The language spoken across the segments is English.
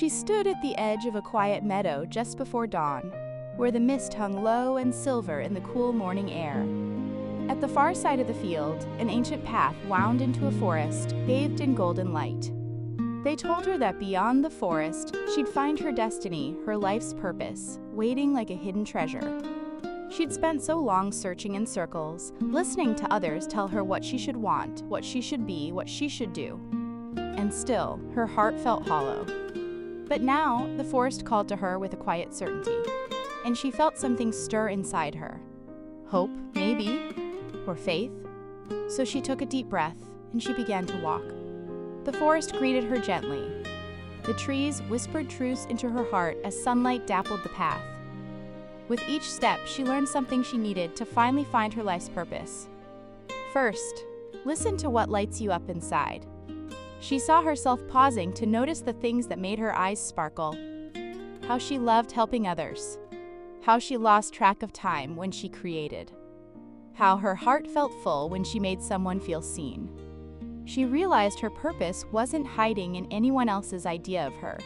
She stood at the edge of a quiet meadow just before dawn, where the mist hung low and silver in the cool morning air. At the far side of the field, an ancient path wound into a forest, bathed in golden light. They told her that beyond the forest, she'd find her destiny, her life's purpose, waiting like a hidden treasure. She'd spent so long searching in circles, listening to others tell her what she should want, what she should be, what she should do. And still, her heart felt hollow. But now, the forest called to her with a quiet certainty, and she felt something stir inside her. Hope, maybe, or faith. So she took a deep breath, and she began to walk. The forest greeted her gently. The trees whispered truths into her heart as sunlight dappled the path. With each step, she learned something she needed to finally find her life's purpose. First, listen to what lights you up inside. She saw herself pausing to notice the things that made her eyes sparkle. How she loved helping others. How she lost track of time when she created. How her heart felt full when she made someone feel seen. She realized her purpose wasn't hiding in anyone else's idea of her.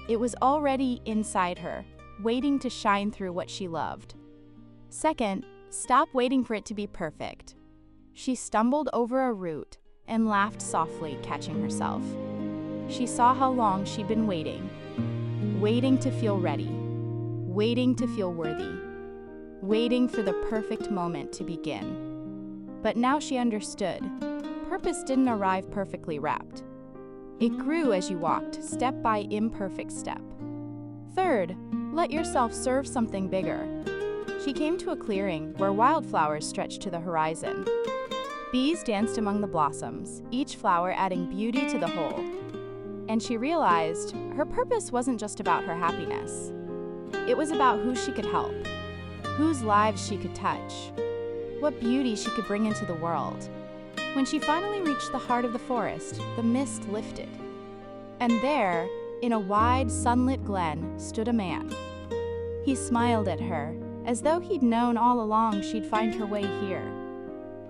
It was already inside her, waiting to shine through what she loved. Second, stop waiting for it to be perfect. She stumbled over a root and laughed softly, catching herself. She saw how long she'd been waiting to feel ready, waiting to feel worthy, waiting for the perfect moment to begin. But now she understood. Purpose didn't arrive perfectly wrapped. It grew as you walked, step by imperfect step. Third, let yourself serve something bigger. She came to a clearing where wildflowers stretched to the horizon. Bees danced among the blossoms, each flower adding beauty to the whole. And she realized her purpose wasn't just about her happiness. It was about who she could help, whose lives she could touch, what beauty she could bring into the world. When she finally reached the heart of the forest, the mist lifted. And there, in a wide, sunlit glen, stood a man. He smiled at her, as though he'd known all along she'd find her way here.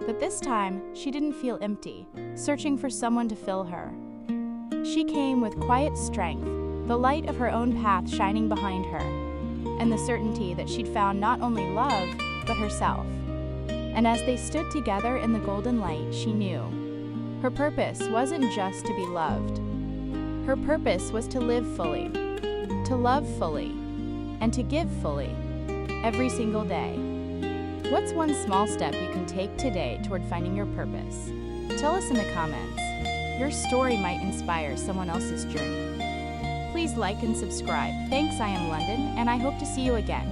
But this time, she didn't feel empty, searching for someone to fill her. She came with quiet strength, the light of her own path shining behind her, and the certainty that she'd found not only love, but herself. And as they stood together in the golden light, she knew her purpose wasn't just to be loved. Her purpose was to live fully, to love fully, and to give fully, every single day. What's one small step you can take today toward finding your purpose? Tell us in the comments. Your story might inspire someone else's journey. Please like and subscribe. Thanks, I am London, and I hope to see you again.